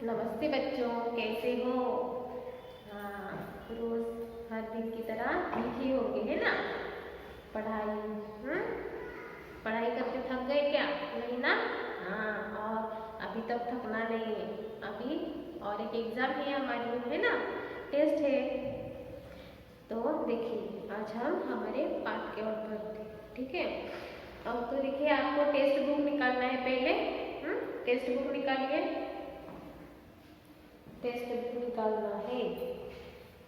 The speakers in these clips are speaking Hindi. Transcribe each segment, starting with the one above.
नमस्ते बच्चों, कैसे हो? हाँ, रोज हर दिन की तरह लिखे होंगे, है ना? पढ़ाई पढ़ाई करके थक गए क्या? नहीं ना? हाँ, और अभी तक थकना नहीं है। अभी और एक एग्जाम है हमारी, है ना? टेस्ट है। तो देखिए, आज हम हमारे पाठ के और पढ़ते हैं, ठीक है? अब तो देखिए, आपको टेस्ट बुक निकालना है पहले। टेस्ट बुक निकालिए। टेस्ट बुक निकालना है।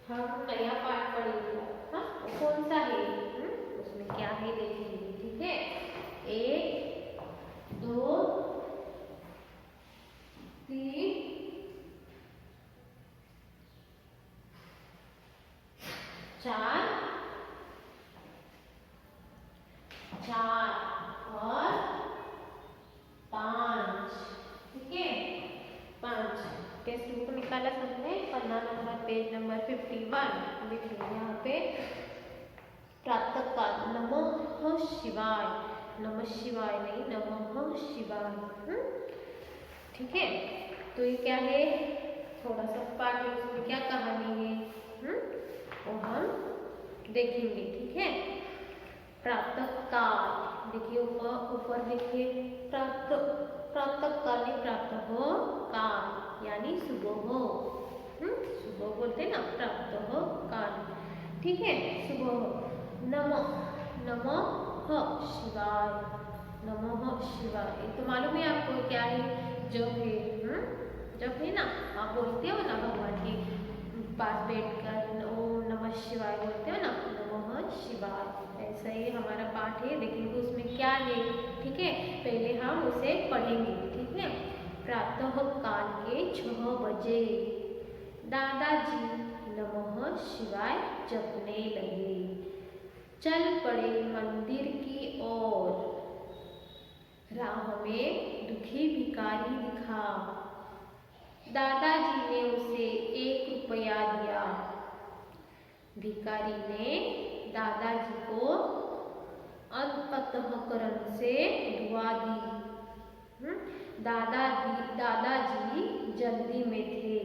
हम नया पाठ पढ़ेंगे। हाँ, कौन सा है? उसमें क्या है देखेंगे, ठीक है? 1 2 3 4 और 5, ठीक है? 5 टेस्ट बुक निकाला सबने। पन्ना नंबर, पेज नंबर 51 देखिए यहाँ पे। प्रातः काल नमः शिवाय, नमः शिवाय नहीं, नमः शिवाय। ठीक है? तो ये क्या है? थोड़ा सा पाठ है, उसमें क्या कहानी है वो हम देखेंगे, ठीक है? प्रातः काल देखिए, ऊपर देखिए, प्रातः काल, प्रातः काल यानी सुबह हो। सुबह बोलते ना, प्रातः काल, ठीक है? सुबह हो। नमः नमः शिवाय, नमः शिवाय। ये तो मालूम है आपको क्या है? जप है। जप है ना? आप बोलते हो ना भगवान के पास बैठकर ओम नमः शिवाय बोलते हो ना, नमः शिवाय। ऐसा ही हमारा पाठ है, देखेंगे उसमें क्या है, ठीक है? पहले हम उसे पढ़ेंगे, ठीक है? प्रातः काल के 6 बजे दादाजी नमः शिवाय जपने लगे। चल पड़े मंदिर की ओर, राह में दुखी भिखारी दिखा। दादाजी ने उसे 1 रुपया दिया। भिखारी ने दादाजी को अंतःकरण से दुआ दी। दादाजी जल्दी में थे।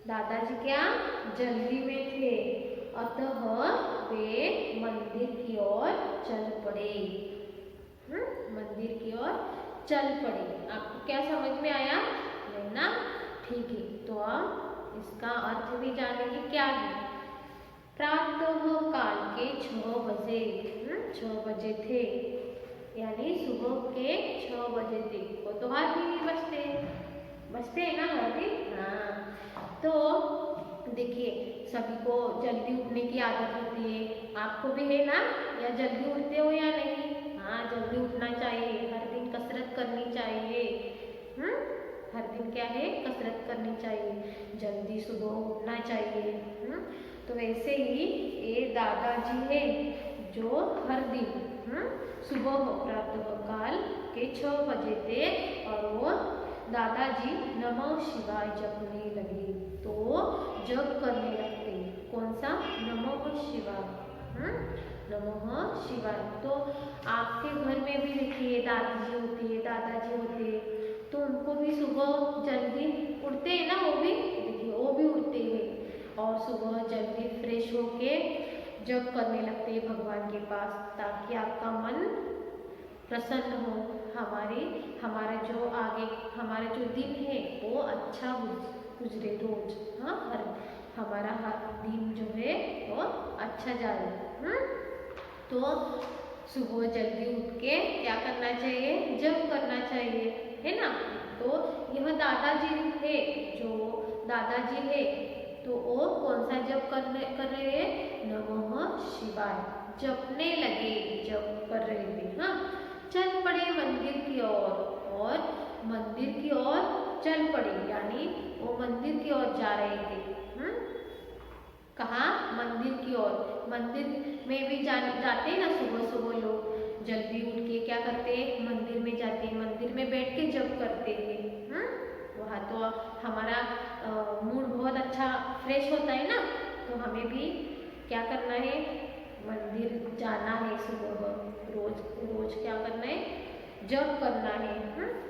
दादाजी क्या? जल्दी में थे। अतः वे मंदिर की ओर चल पड़े। मंदिर की ओर चल पड़े। आपको क्या समझ में आया? नहीं ना? ठीक है, तो अब इसका अर्थ भी जानेंगे क्या है। प्रातः काल के 6 बजे, 6 बजे थे, यानी सुबह के 6 बजे थे। वो तो हर दिन ही बजते हैं ना हर दिन। हाँ, तो देखिए, सभी को जल्दी उठने की आदत होती है। आपको भी है ना? या जल्दी उठते हो या नहीं? हाँ, जल्दी उठना चाहिए। हर दिन कसरत करनी चाहिए। हर दिन क्या है? कसरत करनी चाहिए। जल्दी सुबह उठना चाहिए। तो वैसे ही ये दादाजी है जो हर दिन सुबह प्रातः काल के 6 बजे थे और वो दादाजी नमः शिवाय जपने लगे। तो जप करने लगते। कौन सा? नमः शिवाय। नमः शिवाय। तो आपके घर में भी देखिए दादी होती है, दादाजी होते हैं, तो उनको भी सुबह जल्दी उठते हैं ना? वो भी देखिए, वो भी उठते हैं और सुबह जल्दी फ्रेश होके जप करने लगते हैं भगवान के पास, ताकि आपका मन प्रसन्न हो। हमारा जो दिन है वो अच्छा गुजरे रोज। हाँ, हमारा हर दिन जो है वो अच्छा जाए। तो सुबह जल्दी उठ के क्या करना चाहिए? जप करना चाहिए, है ना? तो यह दादाजी है, तो वो कौन सा जप कर रहे हैं? नमः शिवाय जपने लगे, जप कर रहे थे। हाँ, चल पड़े मंदिर की ओर, और मंदिर की ओर चल पड़े, यानी वो मंदिर की ओर जा रहे थे। कहाँ? मंदिर की ओर। मंदिर में भी जाते हैं ना सुबह सुबह लोग, जल्दी उठ के क्या करते हैं? मंदिर में जाते हैं, मंदिर में बैठ के जप करते हैं। वहाँ तो हमारा मूड बहुत अच्छा फ्रेश होता है ना? तो हमें भी क्या करना है? मंदिर जाना है सुबह, रोज रोज क्या करना है? जप करना है।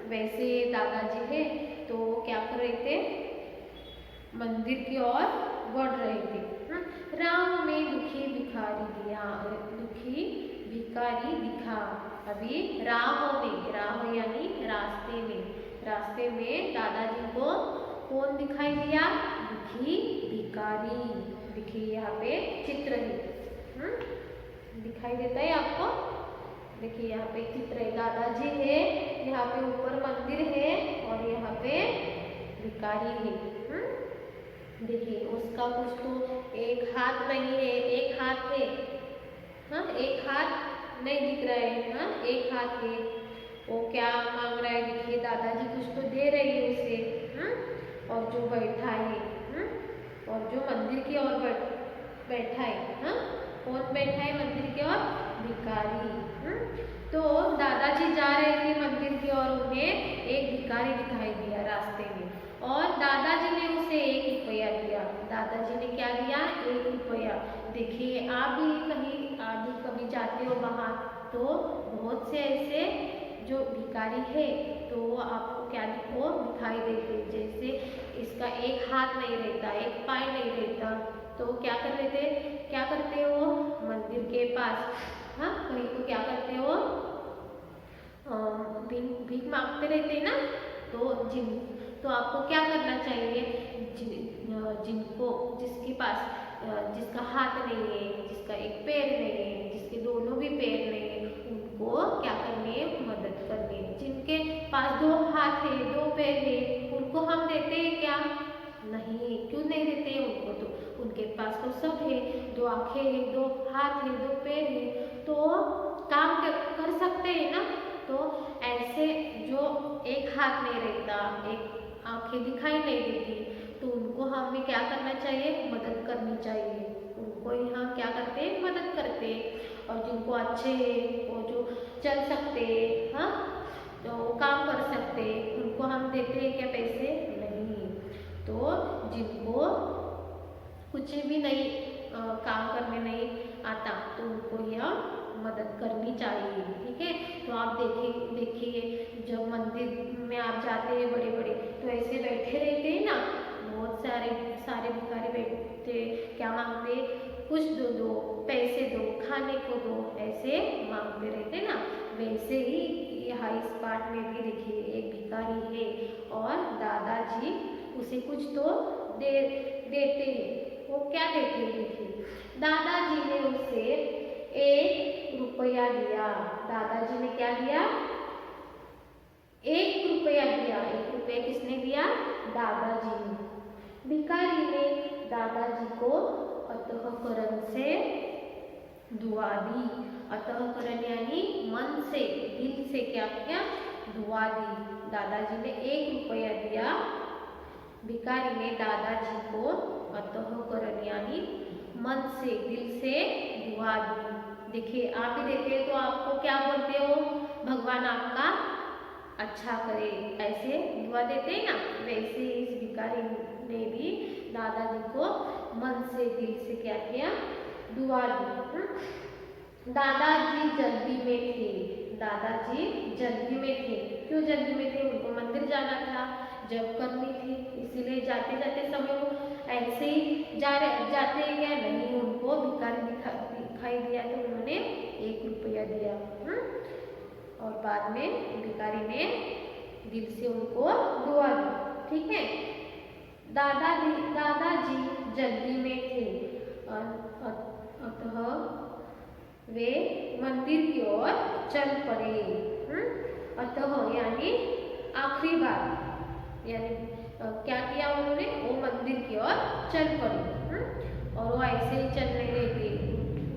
वैसे दादाजी है तो तो क्या कर रहे थे, मंदिर की ओर बढ़ रहे थे। राह में दुखी भिखारी दिखा। अभी राह यानी रास्ते में दादाजी को कौन दिखाई दिया, दुखी भिखारी। देखिए यहाँ पे चित्र है, दिखाई देता है आपको। देखिए यहाँ पे चित्र है, दादाजी है, यहाँ पे ऊपर मंदिर है और यहाँ पे भिखारी है। देखिए उसका कुछ तो एक हाथ नहीं है, एक हाथ है, हाँ एक हाथ नहीं दिख रहा है, हाँ एक हाथ है। वो क्या मांग रहा है, देखिए दादाजी कुछ तो दे रहे हैं उसे। और जो बैठा है, और जो मंदिर की ओर बैठा है, हाँ कौन बैठा है मंदिर की ओर, भिखारी। तो दादाजी जा रहे थे मंदिर की ओर, उन्हें एक भिखारी दिखाई दिया रास्ते में और दादाजी ने उसे 1 रुपया दिया। दादाजी ने क्या दिया, 1 रुपया। देखिए आप भी कभी जाते हो बाहर तो बहुत से ऐसे जो भिखारी है तो आपको क्या दिखाई देते, जैसे इसका एक हाथ नहीं रहता, एक पाय नहीं रहता, तो क्या करते हो मंदिर के पास, हाँ कहीं तो क्या करते हो, भीख मांगते रहते ना। तो आपको क्या करना चाहिए, जिसके पास जिसका हाथ नहीं है, जिसका एक पैर नहीं है, जिसके दोनों भी पैर नहीं है, उनको क्या करनी है, मदद करनी है। जिनके पास 2 हाथ है, 2 पैर है, उनको हम देते हैं क्या, नहीं, क्यों नहीं देते हैं उनको, तो उनके पास तो सब है, 2 आंखें है, 2 हाथ है, 2 पैर है, तो काम कर सकते हैं ना। तो ऐसे जो एक हाथ नहीं रहता, एक आंखें दिखाई नहीं देती, तो उनको हमें क्या करना चाहिए, मदद करनी चाहिए। उनको ही हम क्या करते हैं, मदद करते हैं। और जिनको अच्छे हैं, वो जो चल सकते हैं, हाँ तो काम कर सकते हैं, उनको हम देते हैं क्या पैसे, नहीं। तो जिनको कुछ भी नहीं काम करने नहीं आता, तो उनको यह मदद करनी चाहिए, ठीक है। तो आप देखिए जब मंदिर में आप जाते हैं बड़े तो ऐसे बैठे रहते हैं ना, बहुत सारे भिखारी बैठते, क्या मांगते, कुछ दो, पैसे दो, खाने को दो, ऐसे मांगते रहते ना। वैसे ही यहाँ इस पाठ में भी देखिए एक भिखारी है और दादाजी उसे कुछ तो देते हैं। वो क्या देते हैं, देखिए दादाजी ने उसे 1 रुपया दिया। दादाजी ने क्या दिया, 1 रुपया दिया। 1 रुपया किसने दिया, दादाजी ने। भिखारी ने दादाजी को अंतःकरण से दुआ दी। अंतःकरण यानी मन से, दिल से क्या किया, दुआ दी। दादाजी ने 1 रुपया दिया, भिखारी ने दादाजी को अंतःकरण यानी मन से, दिल से दुआ दी। देखिए आप भी देते हैं तो आपको क्या बोलते हो, भगवान आपका अच्छा करे, ऐसे दुआ देते हैं ना। वैसे इस भिखारी ने भी दादाजी को मन से, दिल से क्या किया, दुआ दी। दादाजी जल्दी में थे। दादाजी जल्दी में थे, क्यों जल्दी में थे, उनको मंदिर जाना था, जब करनी थी, इसीलिए जाते समय वो ऐसे ही जाते हैं क्या, नहीं, उनको भिखारी दिखाई दिया तो उन्होंने 1 रुपया दिया। और बाद में भिखारी ने दिल से उनको दुआ दी, ठीक है। दादाजी जल्दी में थे, अतः वे मंदिर की ओर चल पड़े। अतः यानी आखिरी बार, यानी क्या किया उन्होंने, वो मंदिर की ओर चल पड़े। और वो ऐसे ही चल नहीं रहे थे,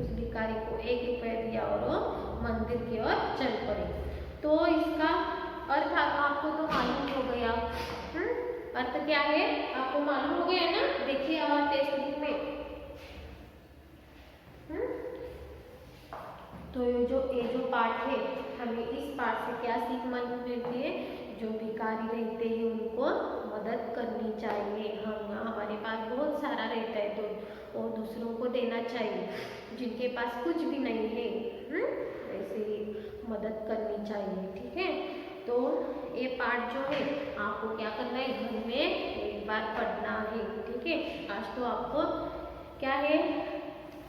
उस भिखारी को 1 रुपया दिया और वो मंदिर की ओर चल पड़े। तो इसका अर्थ आपको तो मालूम हो गया। अर्थ क्या है आपको मालूम हो गया ना। देखिए हमारे टेक्स्ट बुक में तो ये जो पाठ है, हमें इस पाठ से क्या सीख मिलती है, जो भिखारी रहते हैं उनको मदद करनी चाहिए। हमारे पास बहुत सारा रहता है तो और दूसरों को देना चाहिए, जिनके पास कुछ भी नहीं है, वैसे ही मदद करनी चाहिए, ठीक है। तो ये पाठ जो है आपको क्या करना है, में एक बार पढ़ना है। ठीक है, आज तो आपको क्या है,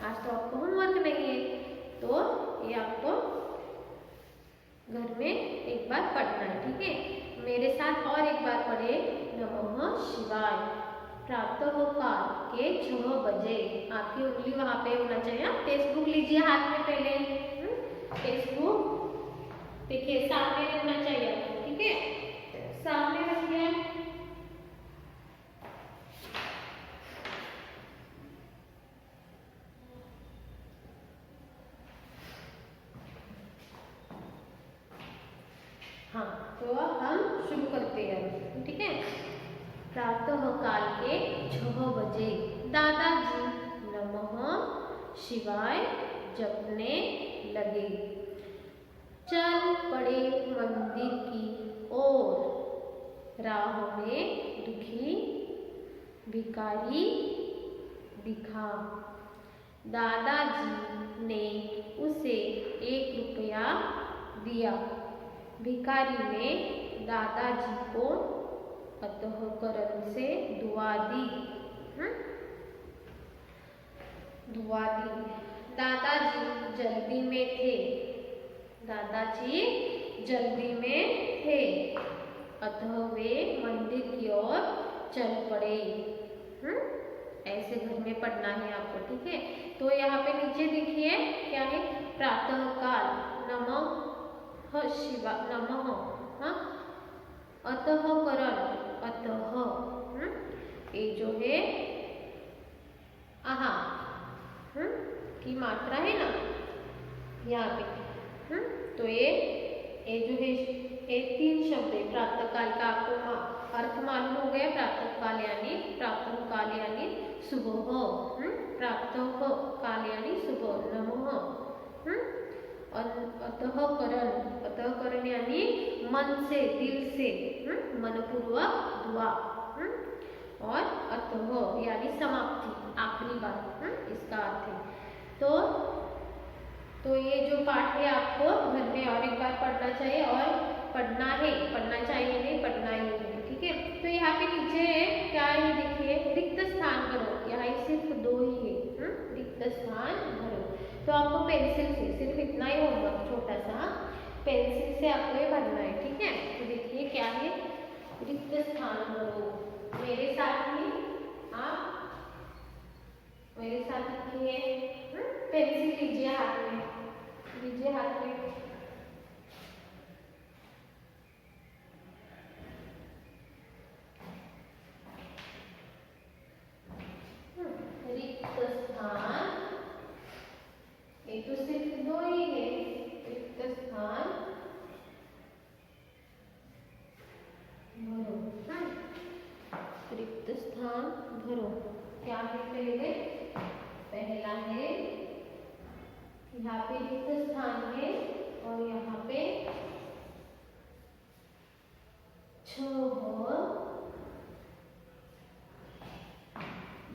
आज तो आपको होमवर्क नहीं है, तो ये आपको घर में एक बार पढ़ना है। ठीक है, मेरे साथ और एक बार पढ़े, नमः शिवाय। प्रातः काल के 6 बजे। आपकी उंगली वहां पे होना चाहिए। टेक्स्ट बुक लीजिए हाथ में पहले। टेक्स्ट बुक देखिए सामने रखना चाहिए। ठीक है, सामने रखिए। हाँ, तो अब हम शुरू करते हैं। ठीक है, प्रातः काल के 6 बजे दादाजी नमः शिवाय जपने लगे। चल पड़े मंदिर की ओर। राह में दुखी भिखारी दिखा। दादाजी ने उसे 1 रुपया दिया। भिखारी ने दादाजी को अंतःकरण से दुआ दी। दुआ दी। दादाजी जल्दी में थे। दादाजी जल्दी में थे, अतः वे मंदिर की ओर चल पड़े। ऐसे घर में पढ़ना है आपको। ठीक है, तो यहाँ पे नीचे देखिए क्या है, प्रातः काल नमः शिवा नमः, अतः करण, अतः ये जो है आहा की मात्रा है ना यहाँ पे। तो ये जो है ये 3 शब्द है। प्रातः काल का आपको अर्थ मालूम हो गया। प्रातः काल यानी सुबह। प्रातः काल यानी सुबह। नमः अतःकरण यानी मन से, दिल से, मनपूर्वक दुआ। और अतः यानी समाप्ति, आखिरी बात। इसका अर्थ है। तो ये जो पाठ है आपको घर में और एक बार पढ़ना चाहिए, और पढ़ना है, पढ़ना चाहिए नहीं, पढ़ना ही है। ठीक है, तो यहाँ पे नीचे क्या है देखिए, रिक्त स्थान भरो। यहाँ सिर्फ 2 ही है। रिक्त स्थान भरो। तो आपको पेंसिल से, सिर्फ इतना ही होगा, छोटा सा पेंसिल से आपको ये भरना है। ठीक है, तो देखिए क्या है, रिक्त स्थान भरो। मेरे साथ ही आप मेरे साथ लिखिए। पेंसिल लीजिए हाथ में, लीजिए हाथ में। रिक्त स्थान, ये तो सिर्फ 2 ही है। रिक्त स्थान भरो। रिक्त स्थान भरो। क्या है पहला है, यहाँ पे रिक्त स्थान है, और यहाँ पे 6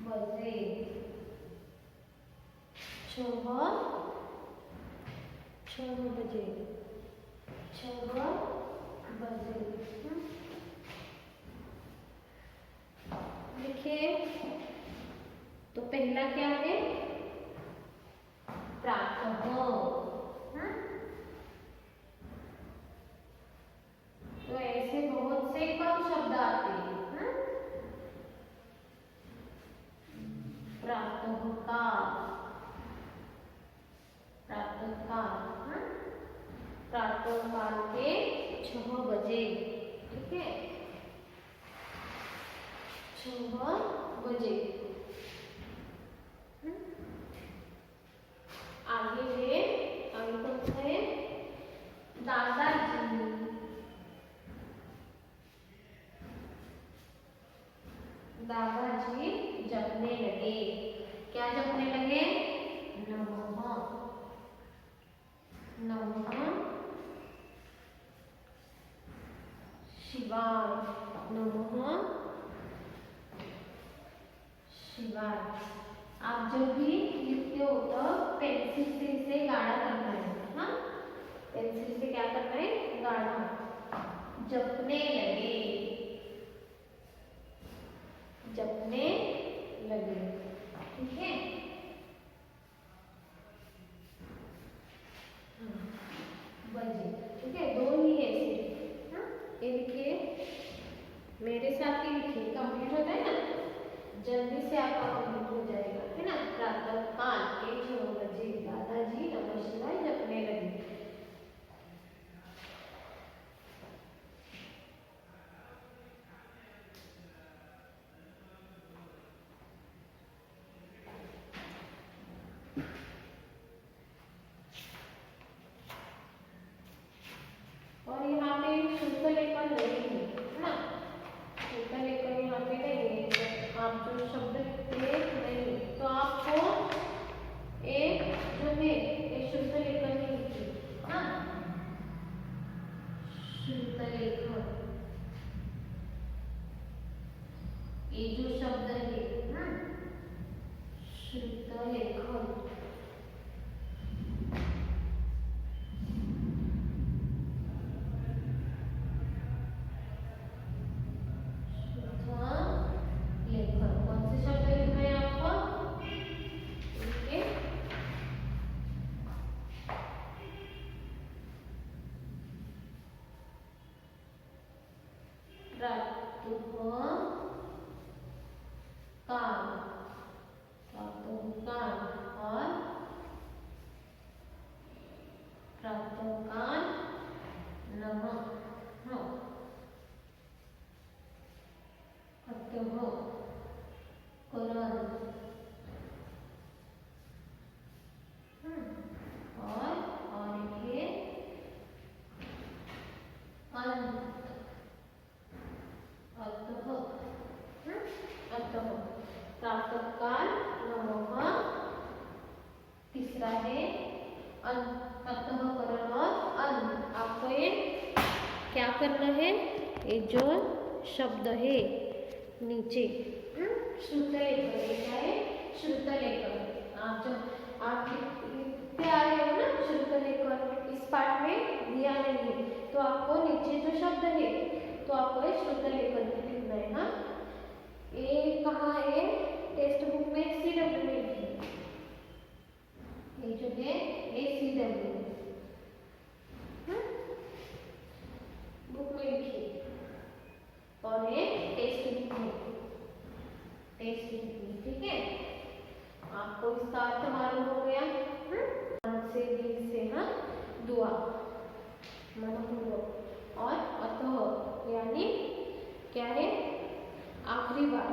बजे। 6 बजे। 6 बजे लिखिए। तो पहला क्या है, प्रातः। तो ऐसे बहुत से कम शब्द आते हैं। प्रातः काल, प्रातः काल, प्रातः काल के 6 बजे। ठीक है, 6 बजे। आगे है, आगे कौन सा है, दादाजी। दादाजी जपने लगे। क्या जपने लगे, नमः। नमः शिवाय। नमः शिवाय। आप जब भी लिखते हो तो पेंसिल से इसे गाढ़ा करना है। पेंसिल से क्या करना है, गाढ़ा। जपने लगे। ये जो शब्द है श्रुतलेखन, श्रुतलेखन कौन से शब्द लिखना है आपको? ठीक है, और प्रातःकाल नमः अंतःकरण और ये अंत अतः प्रातःकाल नमः, तीसरा है अंतःकरण और अंत। आपको ये क्या करना है? ये जो शब्द है नीचे श्रुतलेखन, ये क्या है? श्रुतलेखन। आप जब आप लिखते आ रहे हो ना श्रुतलेखन, इस पार्ट में दिया नहीं है तो आपको नीचे जो शब्द है तो आपको ये श्रुतलेखन लिखना है। हाँ, ये कहाँ है? टेक्स्ट बुक में CW में लिखी, ये जो है ये CW बुक में लिखी और ये टेक्स्ट बुक में, ठीक है। आपको इसका अर्थ मालूम हो गया? मन से, दिल से, हाँ, दुआ मनपूर्वक, और अतः यानी क्या है? आखिरी बार।